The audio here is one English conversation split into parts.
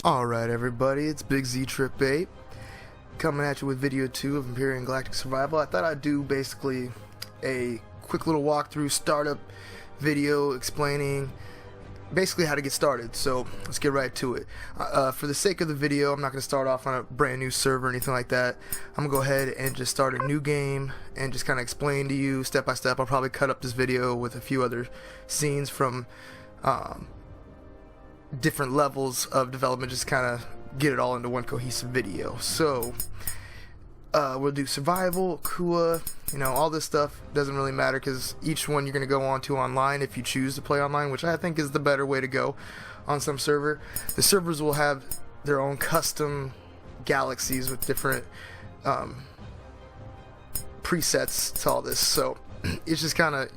Alright everybody, it's Big Z Trip 8 coming at you with video 2 of Empyrion Galactic Survival. I thought I'd do basically a quick little walkthrough startup video explaining basically how to get started. So let's get right to it. For the sake of the video, I'm not going to start off on a brand new server or anything like that. I'm going to go ahead and just start a new game and just kind of explain to you step by step. I'll probably cut up this video with a few other scenes from different levels of development, just kind of get it all into one cohesive video. So we'll do survival, Kua, all this stuff doesn't really matter because each one you're going to go on to online if you choose to play online, which I think is the better way to go on some server. The servers will have their own custom galaxies with different presets to all this, so it's just kind of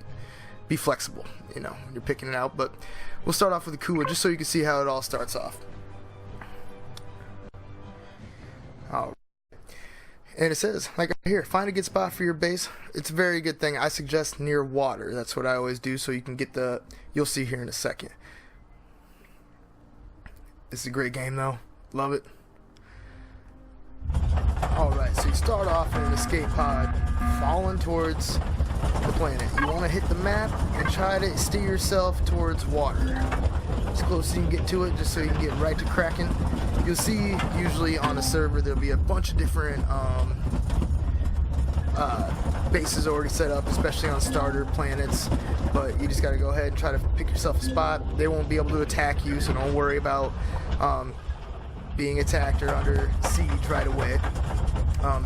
be flexible, when you're picking it out. But we'll start off with the Kua just so you can see how it all starts off. Alright. And it says, like right here, find a good spot for your base. It's a very good thing. I suggest near water. That's what I always do, so you can get the, you'll see here in a second. This is a great game though. Love it. Alright, so you start off in an escape pod, falling towards the planet. You want to hit the map and try to steer yourself towards water as close as you can get to it, just so you can get right to cracking. You'll see usually on a server there'll be a bunch of different bases already set up, especially on starter planets, but you just got to go ahead and try to pick yourself a spot. They won't be able to attack you, so don't worry about being attacked or under siege right away.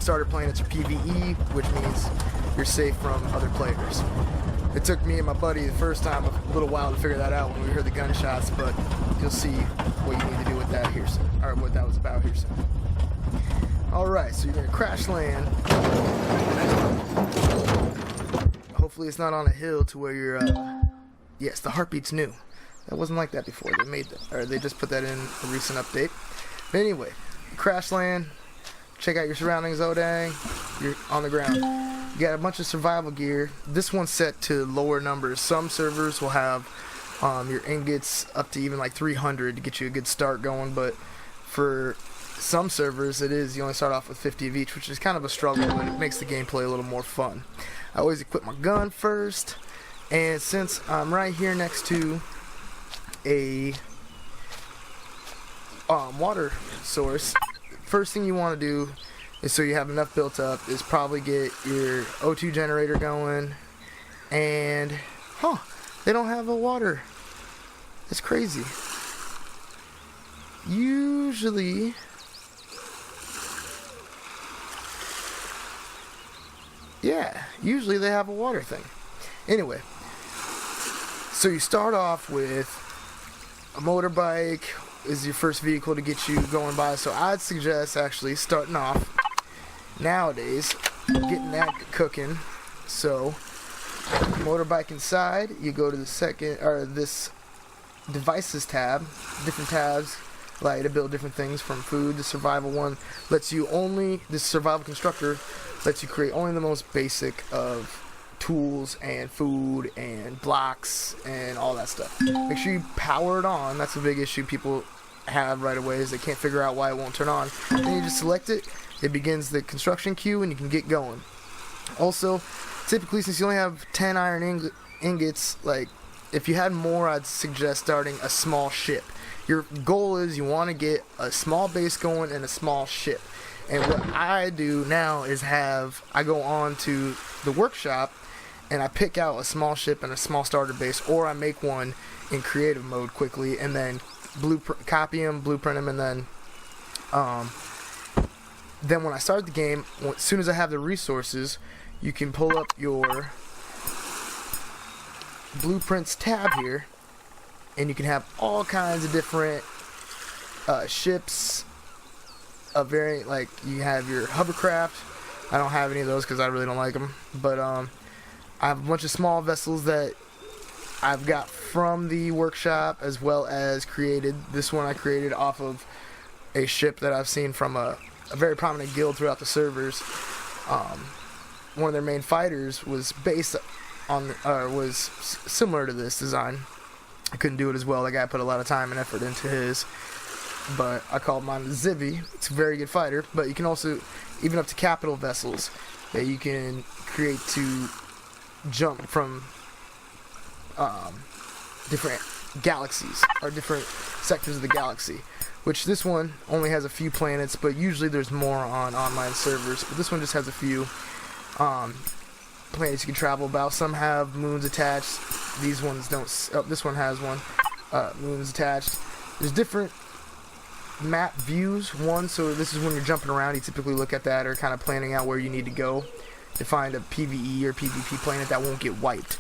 Starter planets are PvE, which means you're safe from other players. It took me and my buddy the first time a little while to figure that out when we heard the gunshots, but you'll see what you need to do with that here soon, or what that was about here soon. Alright, so you're going to crash land. Hopefully it's not on a hill to where you're, yes, the heartbeat's new. That wasn't like that before. They made that, or they just put that in a recent update. But anyway, crash land, check out your surroundings, Odang, you're on the ground. You got a bunch of survival gear. This one's set to lower numbers. Some servers will have your ingots up to even like 300 to get you a good start going, but for some servers you only start off with 50 of each, which is kind of a struggle, but it makes the gameplay a little more fun. I always equip my gun first, and since I'm right here next to a water source, first thing you want to do is, so you have enough built up, is probably get your O2 generator going. And they don't have a water. That's crazy. Usually they have a water thing. Anyway, so you start off with a motorbike is your first vehicle to get you going by, so I'd suggest actually starting off nowadays getting that cooking. So motorbike inside, you go to the second, or this devices tab, different tabs allow you to build different things from food. The survival one lets you only, this survival constructor lets you create only the most basic of tools and food and blocks and all that stuff. Make sure you power it on. That's a big issue people have right away, is they can't figure out why it won't turn on. Then you just select it, it begins the construction queue, and you can get going. Also, typically, since you only have 10 iron ingots, like if you had more, I'd suggest starting a small ship. Your goal is you want to get a small base going and a small ship. And what I do now is I go on to the workshop and I pick out a small ship and a small starter base, or I make one in creative mode quickly and then copy them, blueprint them, and then when I start the game, as soon as I have the resources, you can pull up your blueprints tab here, and you can have all kinds of different ships of variant, like you have your hovercraft. I don't have any of those because I really don't like them, but I have a bunch of small vessels that I've got from the workshop, as well as created. This one I created off of a ship that I've seen from a very prominent guild throughout the servers. One of their main fighters was based on, was similar to this design. I couldn't do it as well. The guy put a lot of time and effort into his. but I call mine the Zivy. It's a very good fighter, but you can also, even up to capital vessels, that you can create to jump from different galaxies, or different sectors of the galaxy. Which this one only has a few planets, but usually there's more on online servers. But this one just has a few planets you can travel about. Some have moons attached. These ones don't. Oh, this one has one. Moons attached. There's different map views. So this is when you're jumping around. You typically look at that, or kind of planning out where you need to go to find a PvE or PvP planet that won't get wiped.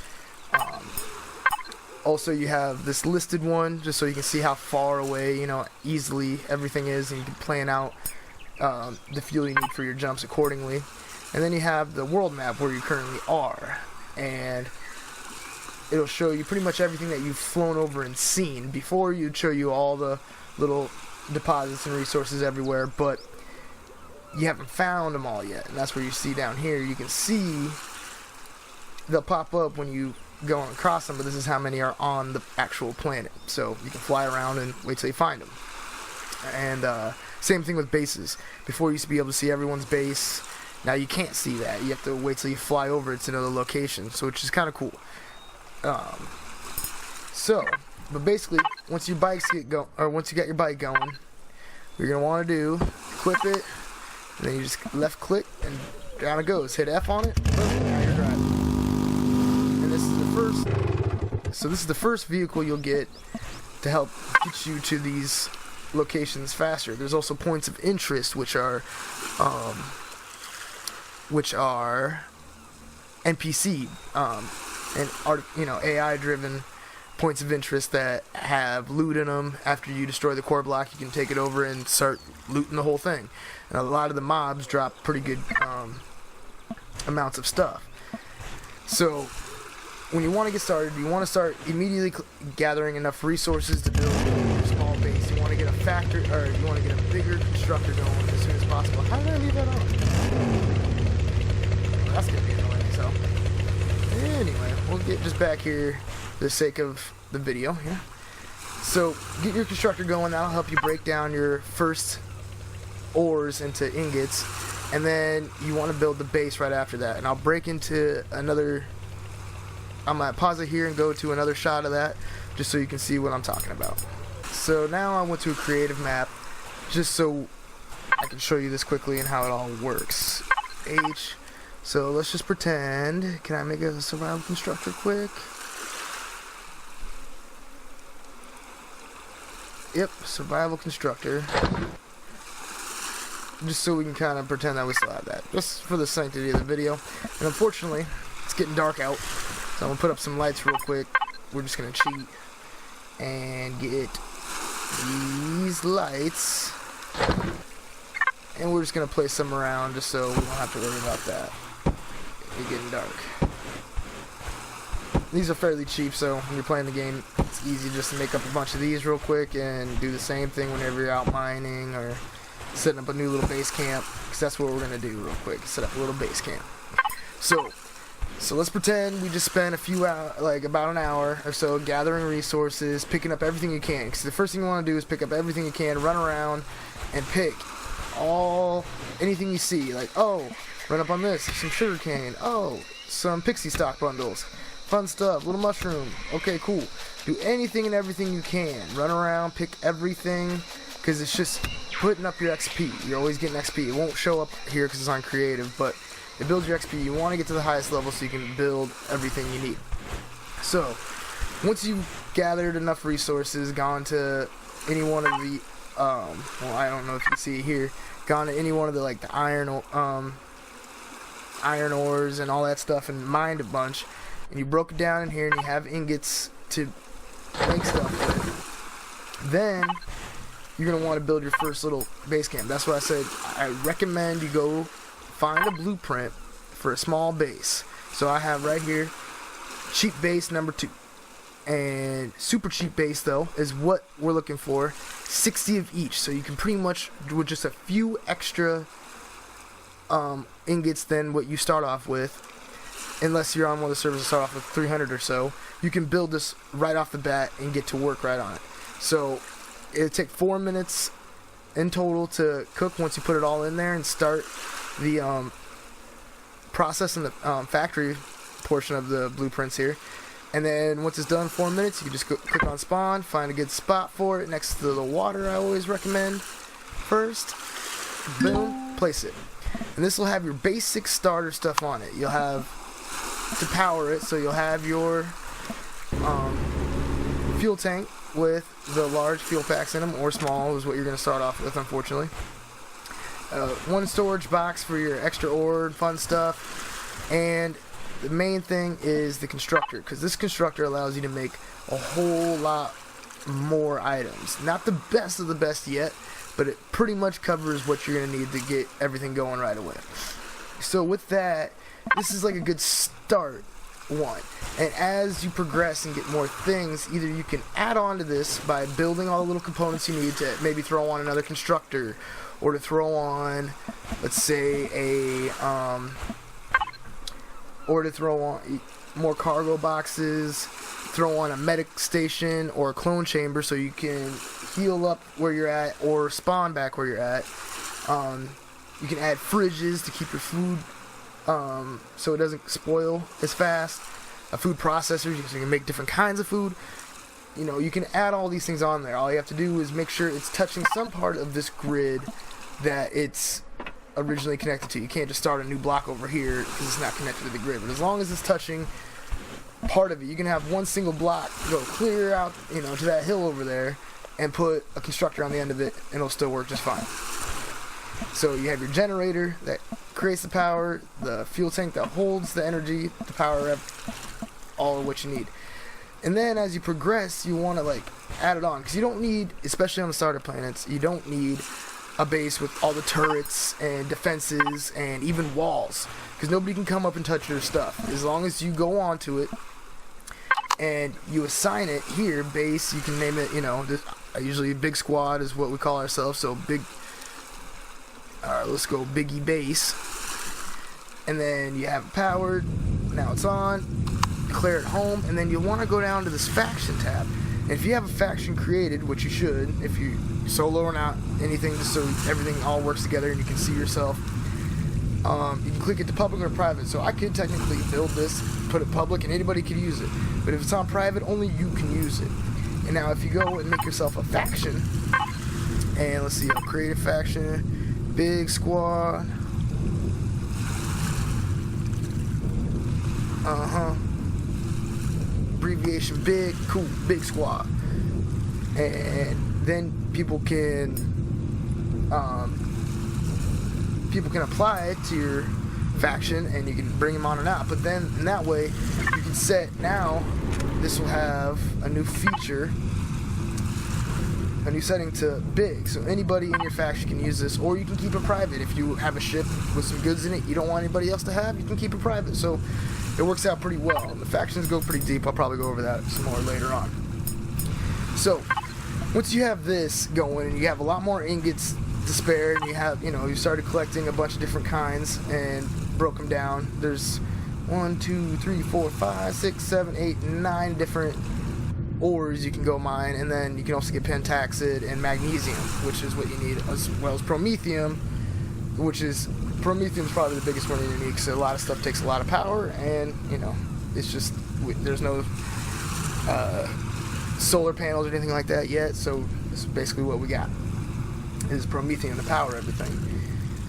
Also, you have this listed one, just so you can see how far away, easily everything is, and you can plan out the fuel you need for your jumps accordingly. And then you have the world map where you currently are, and it'll show you pretty much everything that you've flown over and seen. Before, you'd show you all the little deposits and resources everywhere, but you haven't found them all yet, and that's where you see down here. You can see they'll pop up when you go across them, but this is how many are on the actual planet, so you can fly around and wait till you find them. And same thing with bases. Before, you used to be able to see everyone's base. Now you can't see that. You have to wait till you fly over it to another location, so which is kind of cool. But basically, once your bikes once you got your bike going, what you're gonna want to do, equip it, and then you just left click and down it goes. Hit F on it, boom, now you're driving. And this is the first vehicle you'll get to help get you to these locations faster. There's also points of interest, which are NPC and AI-driven points of interest that have loot in them. After you destroy the core block, you can take it over and start looting the whole thing. And a lot of the mobs drop pretty good amounts of stuff. So when you want to get started, you want to start immediately gathering enough resources to build a small base. You want to get a you want to get a bigger constructor going as soon as possible. How did I leave that on? That's gonna be annoying. So anyway, we'll get just back here for the sake of the video here. So get your constructor going. That'll help you break down your first ores into ingots, and then you want to build the base right after that. And I'll break into another. I'm gonna pause it here and go to another shot of that, just so you can see what I'm talking about. So now I went to a creative map, just so I can show you this quickly and how it all works. H. So let's just pretend. Can I make a survival constructor quick? Yep, survival constructor. Just so we can kind of pretend that we still have that, just for the sanctity of the video. And unfortunately, it's getting dark out. So I'm going to put up some lights real quick. We're just going to cheat and get these lights. And we're just going to place some around just so we don't have to worry about that. It's getting dark. These are fairly cheap, so when you're playing the game, it's easy just to make up a bunch of these real quick and do the same thing whenever you're out mining or setting up a new little base camp. Because that's what we're going to do real quick. Set up a little base camp. So let's pretend we just spent a few hours, like about an hour or so, gathering resources, picking up everything you can. Because the first thing you want to do is pick up everything you can, run around, and pick anything you see. Like, oh, run up on this, some sugar cane. Oh, some pixie stock bundles. Fun stuff, little mushroom. Okay, cool. Do anything and everything you can. Run around, pick everything, because it's just putting up your XP. You're always getting XP. It won't show up here because it's on creative, but it builds your XP. You want to get to the highest level so you can build everything you need. So, once you've gathered enough resources, gone to any one of the, well, I don't know if you can see it here, gone to any one of the, like, the iron ores and all that stuff and mined a bunch, and you broke it down in here and you have ingots to make stuff with, then you're going to want to build your first little base camp. That's why I said I recommend you go find a blueprint for a small base. So I have right here cheap base number 2, and super cheap base though is what we're looking for. 60 of each, so you can pretty much with just a few extra ingots than what you start off with, unless you're on one of the servers that start off with 300 or so. You can build this right off the bat and get to work right on it. So it'll take 4 minutes in total to cook once you put it all in there and start the process in the factory portion of the blueprints here. And then once it's done 4 minutes, you can just click on spawn, find a good spot for it next to the water. I always recommend first. Boom, place it. And this will have your basic starter stuff on it. You'll have to power it, so you'll have your fuel tank with the large fuel packs in them, or small is what you're going to start off with, unfortunately. One storage box for your extra ore and fun stuff, and the main thing is the constructor, because this constructor allows you to make a whole lot more items. Not the best of the best yet, but it pretty much covers what you're going to need to get everything going right away. So with that, this is like a good start one. And as you progress and get more things, either you can add on to this by building all the little components you need to maybe throw on another constructor, or to throw on, let's say, more cargo boxes, throw on a medic station or a clone chamber so you can heal up where you're at or spawn back where you're at. You can add fridges to keep your food so it doesn't spoil as fast. A food processor so you can make different kinds of food. You know, you can add all these things on there. All you have to do is make sure it's touching some part of this grid that it's originally connected to. You can't just start a new block over here because it's not connected to the grid. But as long as it's touching part of it, you can have one single block go clear out, you know, to that hill over there, and put a constructor on the end of it, and it'll still work just fine. So you have your generator that creates the power, the fuel tank that holds the energy, the power of all of what you need. And then as you progress, you want to like add it on, because you don't need, especially on the starter planets, you don't need a base with all the turrets and defenses and even walls, because nobody can come up and touch your stuff. As long as you go onto it and you assign it here, base, you can name it, you know, usually big squad is what we call ourselves, so big, alright, let's go Biggie Base. And then you have it powered, now it's on, declare it home, and then you want to go down to this faction tab. And if you have a faction created, which you should, if you solo or not, anything, just so everything all works together and you can see yourself, you can click it to public or private. So I could technically build this, put it public, and anybody could use it. But if it's on private, only you can use it. And now if you go and make yourself a faction, and let's see, I'll create a faction, big squad, abbreviation big, cool, big squad. And then people can apply it to your faction, and you can bring them on and out. But then in that way you can set, now this will have a new feature, a new setting to big, so anybody in your faction can use this, or you can keep it private. If you have a ship with some goods in it you don't want anybody else to have, you can keep it private. So it works out pretty well. The factions go pretty deep. I'll probably go over that some more later on. So once you have this going and you have a lot more ingots to spare, and you have, you know, you started collecting a bunch of different kinds and broke them down. There's 1, 2, 3, 4, 5, 6, 7, 8, 9 different ores you can go mine, and then you can also get pentaxid and magnesium, which is what you need, as well as promethium, which is, promethium is probably the biggest one you need, because a lot of stuff takes a lot of power, and you know, it's just, there's no solar panels or anything like that yet, so this is basically what we got, is promethium to power everything.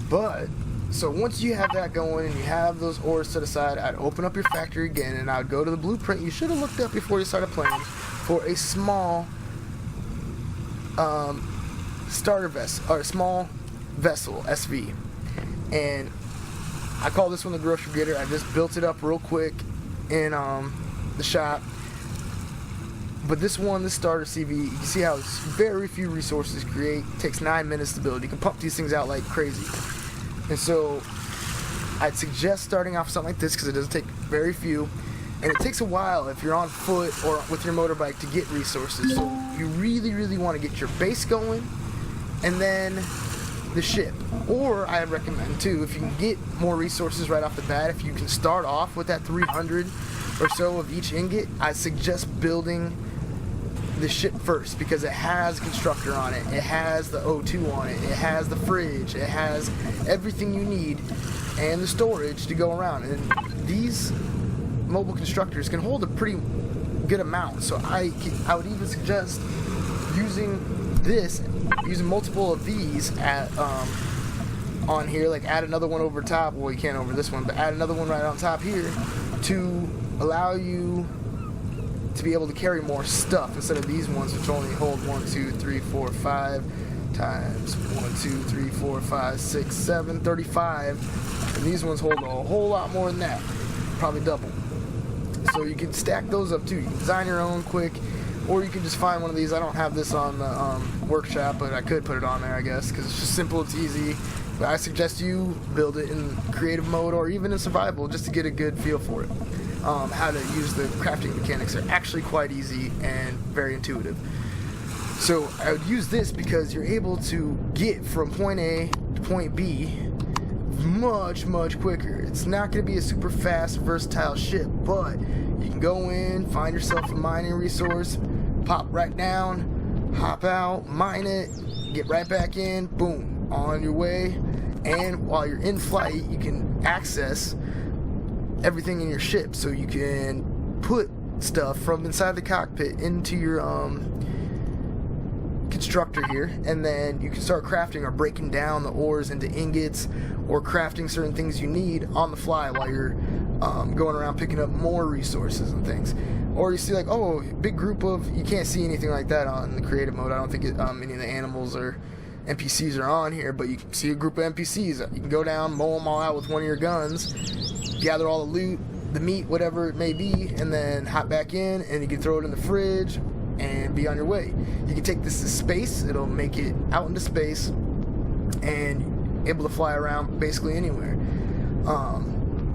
But so once you have that going and you have those ores set aside, I'd open up your factory again, and I'd go to the blueprint you should have looked up before you started playing for a small starter vessel, or a small vessel, SV. And I call this one the grocery getter. I just built it up real quick in the shop. But this one, this starter CV, you can see how it's very few resources to create. It takes 9 minutes to build. You can pump these things out like crazy. And so I'd suggest starting off with something like this, because it doesn't take very few, and it takes a while if you're on foot or with your motorbike to get resources. So you really, really want to get your base going, and then the ship. Or I recommend too, if you can get more resources right off the bat, if you can start off with that 300 or so of each ingot, I suggest building the ship first because it has a constructor on it, it has the O2 on it, it has the fridge, it has everything you need and the storage to go around. And these mobile constructors can hold a pretty good amount, so I would even suggest using multiple of these at on here, like add another one over top. Well, you can't over this one, but add another one right on top here to allow you to be able to carry more stuff instead of these ones which only hold 1, 2, 3, 4, 5 times 1, 2, 3, 4, 5, 6, 7, 35. And these ones hold a whole lot more than that, probably double. So you can stack those up too. You can design your own quick, or you can just find one of these. I don't have this on the workshop, but I could put it on there, I guess, because it's just simple, it's easy. But I suggest you build it in creative mode or even in survival just to get a good feel for it. How to use the crafting mechanics are actually quite easy and very intuitive. So I would use this because you're able to get from point A to point B much quicker. It's not going to be a super fast, versatile ship, but you can go in, find yourself a mining resource, pop right down, hop out, mine it, get right back in, boom, on your way. And while you're in flight, you can access everything in your ship, so you can put stuff from inside the cockpit into your constructor here, and then you can start crafting or breaking down the ores into ingots or crafting certain things you need on the fly while you're going around picking up more resources and things. Or you see like, oh, big group of, you can't see anything like that on the creative mode. I don't think any of the animals or NPCs are on here, but you can see a group of NPCs. You can go down, mow them all out with one of your guns, gather all the loot, the meat, whatever it may be, and then hop back in, and you can throw it in the fridge and be on your way. You can take this to space. It'll make it out into space and able to fly around basically anywhere.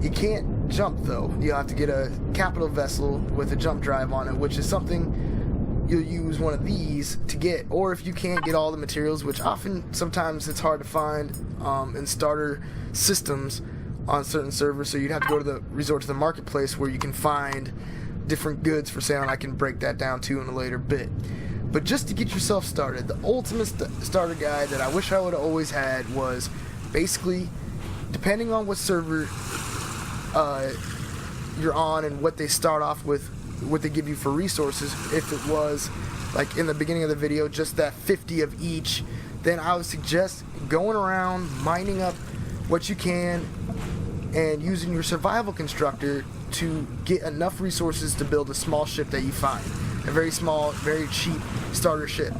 You can't jump though. You'll have to get a capital vessel with a jump drive on it, which is something you'll use one of these to get. Or if you can't get all the materials, which sometimes it's hard to find in starter systems on certain servers, so you'd have to go to resort to the marketplace where you can find different goods for sale, and I can break that down too in a later bit. But just to get yourself started, the ultimate starter guide that I wish I would have always had was basically, depending on what server you're on and what they start off with, what they give you for resources. If it was like in the beginning of the video, just that 50 of each, then I would suggest going around mining up what you can and using your survival constructor to get enough resources to build a small ship that you find. A very small, very cheap starter ship.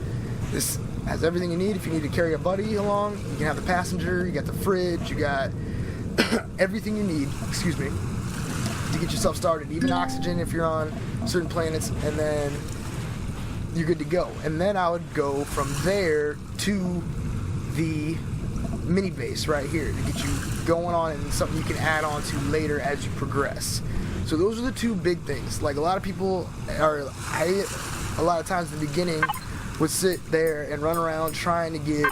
This has everything you need. If you need to carry a buddy along, you can have the passenger, you got the fridge, you got everything you need, to get yourself started. Even oxygen if you're on certain planets, and then you're good to go. And then I would go from there to the mini base right here to get you going on, and something you can add on to later as you progress. So those are the two big things. Like a lot of people a lot of times in the beginning would sit there and run around trying to get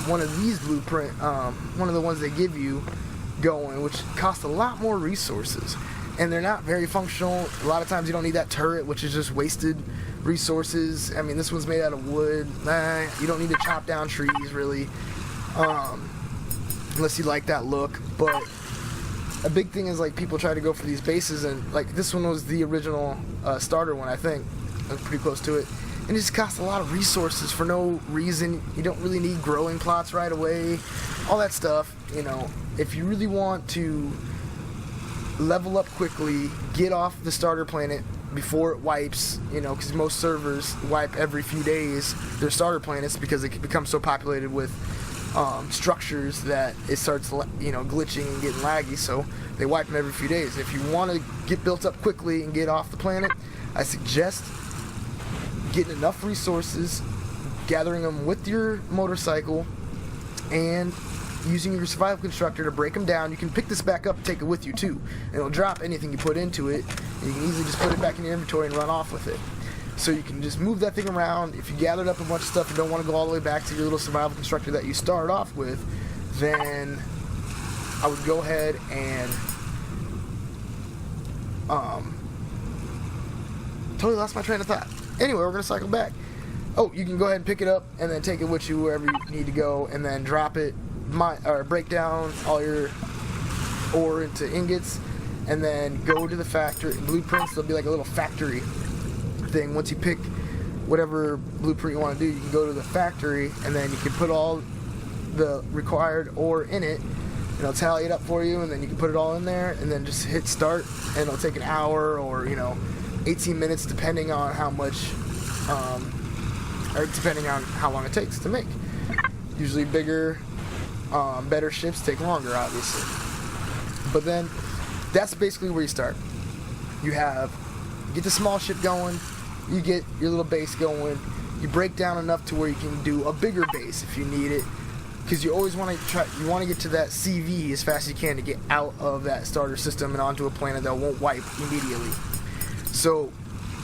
one of these blueprint, one of the ones they give you going, which costs a lot more resources, and they're not very functional. A lot of times you don't need that turret, which is just wasted resources. I mean, this one's made out of wood. You don't need to chop down trees really, unless you like that look. But a big thing is like people try to go for these bases, and like this one was the original starter one, I think. I was pretty close to it. And it just costs a lot of resources for no reason. You don't really need growing plots right away, all that stuff. You know, if you really want to level up quickly, get off the starter planet before it wipes, you know, because most servers wipe every few days their starter planets because it becomes so populated with structures that it starts, you know, glitching and getting laggy, so they wipe them every few days. If you want to get built up quickly and get off the planet, I suggest getting enough resources, gathering them with your motorcycle, and using your survival constructor to break them down. You can pick this back up and take it with you too, and it'll drop anything you put into it, and you can easily just put it back in your inventory and run off with it. So you can just move that thing around. If you gathered up a bunch of stuff and don't want to go all the way back to your little survival constructor that you started off with, then I would go ahead and totally lost my train of thought. Anyway, we're going to cycle back. Oh, you can go ahead and pick it up and then take it with you wherever you need to go, and then drop it, or break down all your ore into ingots, and then go to the factory. Blueprints, there'll be like a little factory thing. Once you pick whatever blueprint you want to do, you can go to the factory, and then you can put all the required ore in it, and it'll tally it up for you, and then you can put it all in there, and then just hit start, and it'll take an hour or 18 minutes depending on how much or depending on how long it takes to make. Usually bigger, better ships take longer, obviously. But then that's basically where you start. You get the small ship going, you get your little base going, you break down enough to where you can do a bigger base if you need it, because you always want to get to that CV as fast as you can to get out of that starter system and onto a planet that won't wipe immediately. So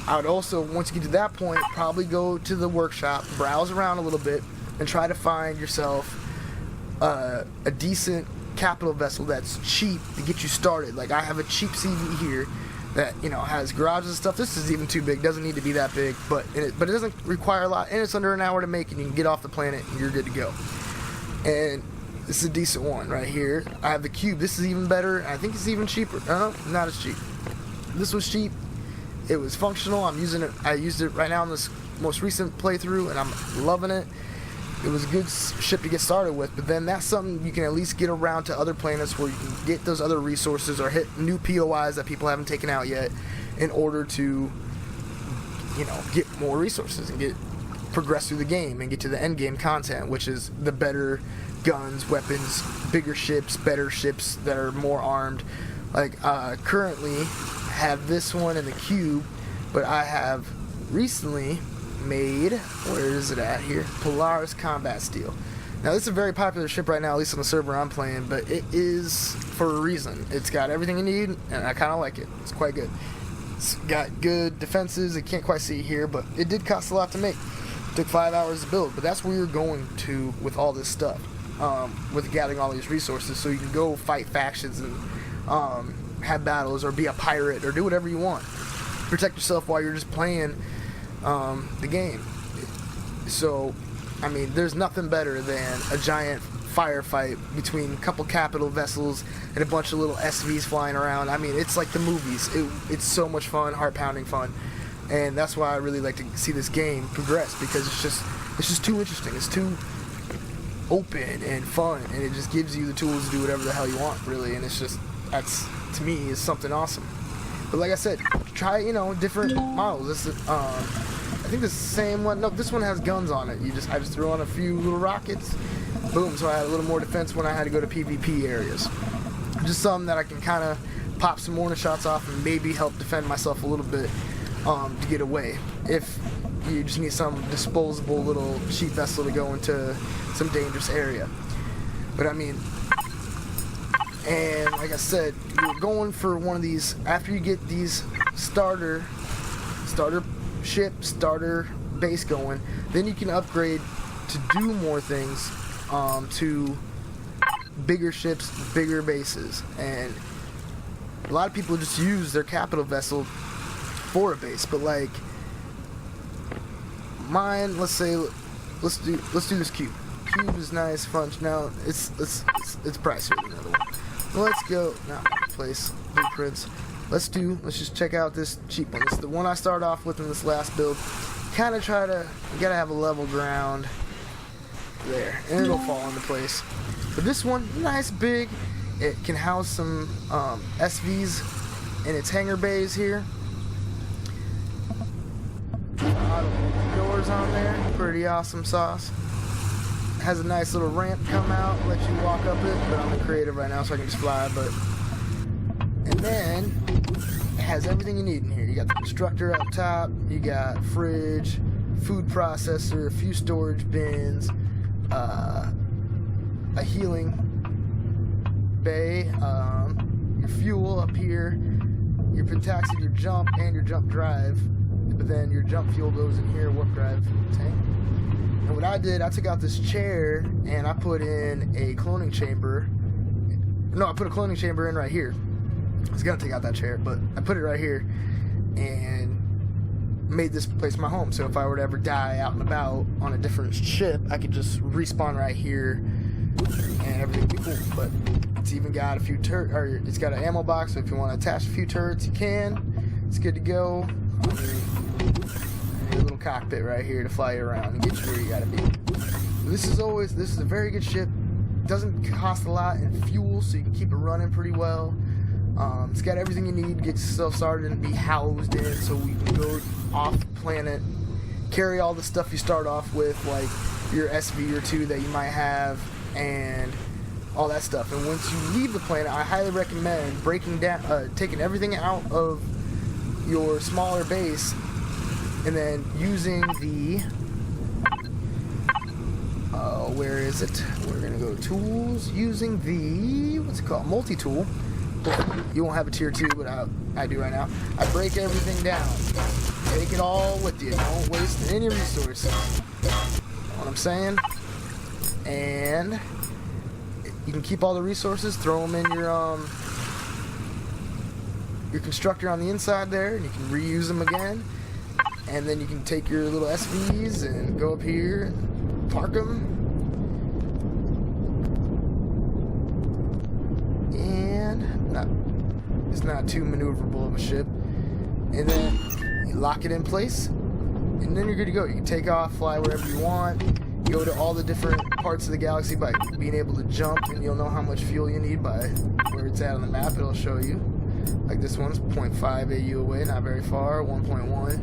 I would also, once you get to that point, probably go to the workshop, browse around a little bit, and try to find yourself a decent capital vessel that's cheap to get you started. Like, I have a cheap CV here that has garages and stuff. This is even too big, doesn't need to be that big, but it doesn't require a lot, and it's under an hour to make, and you can get off the planet and you're good to go. And this is a decent one right here. I have the cube. This is even better. I think it's even cheaper. No, not as cheap. This was cheap. It was functional. I'm using it. I used it right now in this most recent playthrough, and I'm loving it. It was a good ship to get started with, but then that's something you can at least get around to other planets where you can get those other resources or hit new POIs that people haven't taken out yet in order to, get more resources and progress through the game and get to the endgame content, which is the better guns, weapons, bigger ships, better ships that are more armed. Like, currently have this one in the cube, but I have recently made, where is it at here? Polaris Combat Steel. Now, this is a very popular ship right now, at least on the server I'm playing, but it is for a reason. It's got everything you need, and I kind of like it. It's quite good. It's got good defenses. I can't quite see it here, but it did cost a lot to make. It took 5 hours to build, but that's where you're going to with all this stuff, with gathering all these resources, so you can go fight factions and have battles, or be a pirate, or do whatever you want. Protect yourself while you're just playing the game. So, I mean, there's nothing better than a giant firefight between a couple capital vessels and a bunch of little SVs flying around. I mean, it's like the movies. It's so much fun, heart-pounding fun, and that's why I really like to see this game progress, because it's just too interesting. It's too open and fun, and it just gives you the tools to do whatever the hell you want, really. And it's just, that's, to me, is something awesome. But like I said, try different models. This is, I think the same one. No, this one has guns on it. I just threw on a few little rockets. Boom. So I had a little more defense when I had to go to PvP areas. Just something that I can kind of pop some mortar shots off and maybe help defend myself a little bit to get away. If you just need some disposable little cheap vessel to go into some dangerous area. But I mean, and like I said, you're going for one of these after you get these starter ship, starter base going, then you can upgrade to do more things, to bigger ships, bigger bases. And a lot of people just use their capital vessel for a base, but like mine, let's do this cube. Cube is nice, fun. Now it's pricier than the other one. Let's go, not marketplace, blueprints. Let's just check out this cheap one. This is the one I started off with in this last build. Kind of you gotta have a level ground there, and it'll fall into place. But this one, nice big. It can house some SVs in its hangar bays here. Doors on there, pretty awesome sauce. Has a nice little ramp come out, let you walk up it, but I'm in creative right now so I can just fly. And then it has everything you need in here. You got the constructor up top, you got fridge, food processor, a few storage bins, a healing bay, your fuel up here, your pentaxid, your jump, and your jump drive. But then your jump fuel goes in here, warp drive tank. And what I did, I took out this chair and I put in a cloning chamber. No, I put a cloning chamber in right here. I was gonna take out that chair, but I put it right here. And made this place my home. So if I were to ever die out and about on a different ship, I could just respawn right here and everything would be cool. But it's even got a few it's got an ammo box, so if you want to attach a few turrets, you can. It's good to go. A little cockpit right here to fly you around and get you where you gotta be. This is a very good ship. Doesn't cost a lot in fuel, so you can keep it running pretty well. It's got everything you need to get yourself started and be housed in, so you can go off planet, carry all the stuff you start off with, like your SV or 2 that you might have, and all that stuff. And once you leave the planet, I highly recommend taking everything out of your smaller base, and then using the where is it? We're gonna go to tools, using the multi-tool. You won't have a tier 2, but I do right now. I break everything down. Take it all with you. Don't waste any resources. You know what I'm saying? And you can keep all the resources, throw them in your constructor on the inside there, and you can reuse them again. And then you can take your little SVs and go up here and park them. And it's not too maneuverable of a ship. And then you lock it in place, and then you're good to go. You can take off, fly wherever you want, go to all the different parts of the galaxy by being able to jump, and you'll know how much fuel you need by where it's at on the map. It'll show you. Like this one's 0.5 AU away, not very far. 1.1,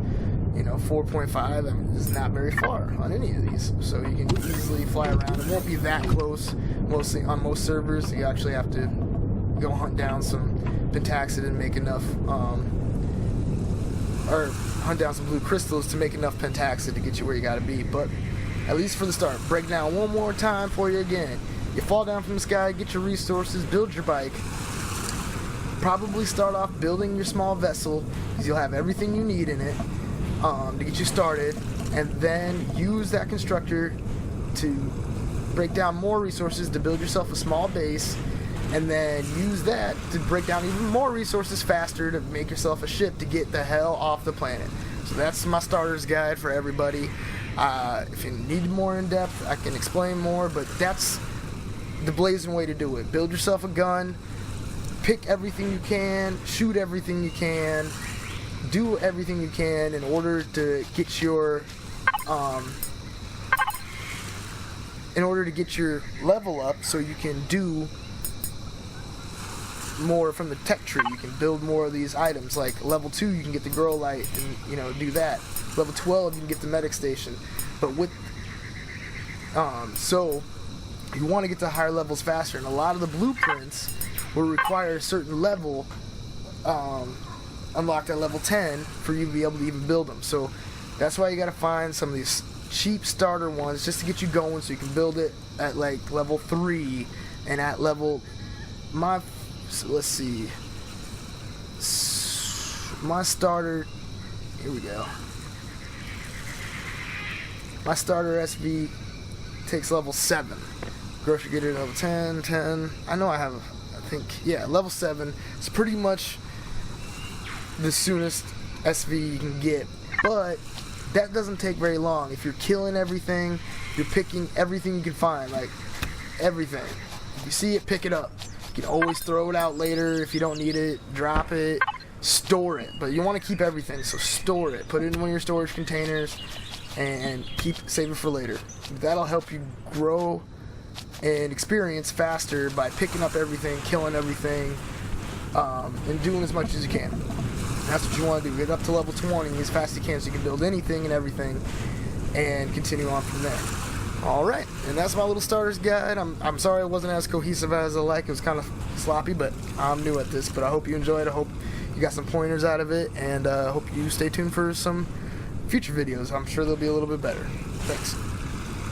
4.5. I mean, it's not very far on any of these, so you can easily fly around. It won't be that close. Mostly on most servers, you actually have to go hunt down some pentaxid and make enough, or hunt down some blue crystals to make enough pentaxid to get you where you gotta be. But at least for the start, break down one more time for you again. You fall down from the sky, get your resources, build your bike. Probably start off building your small vessel, because you'll have everything you need in it to get you started, and then use that constructor to break down more resources to build yourself a small base, and then use that to break down even more resources faster to make yourself a ship to get the hell off the planet. So that's my starter's guide for everybody. If you need more in depth, I can explain more, but that's the blazing way to do it. Build yourself a gun, pick everything you can, shoot everything you can, do everything you can in order to get your level up, so you can do more from the tech tree. You can build more of these items. Like level 2, you can get the grow light and do that. Level 12, you can get the medic station. But with so you want to get to higher levels faster, and a lot of the blueprints will require a certain level unlocked at level 10 for you to be able to even build them. So that's why you got to find some of these cheap starter ones just to get you going, so you can build it at like level 3 and at level let's see, my starter, here we go, my starter SV takes level 7. Grocery getter level 10. I know I have, level 7. It's pretty much the soonest SV you can get, but that doesn't take very long. If you're killing everything, you're picking everything you can find, like everything. If you see it, pick it up. You can always throw it out later if you don't need it, drop it, store it. But you want to keep everything, so store it. Put it in one of your storage containers and save it for later. That'll help you grow and experience faster by picking up everything, killing everything, and doing as much as you can. That's what you want to do. Get up to level 20 as fast as you can, so you can build anything and everything and continue on from there. Alright, and that's my little starter's guide. I'm sorry it wasn't as cohesive as I like. It was kind of sloppy, but I'm new at this. But I hope you enjoyed it. I hope you got some pointers out of it, and I hope you stay tuned for some future videos. I'm sure they'll be a little bit better. Thanks.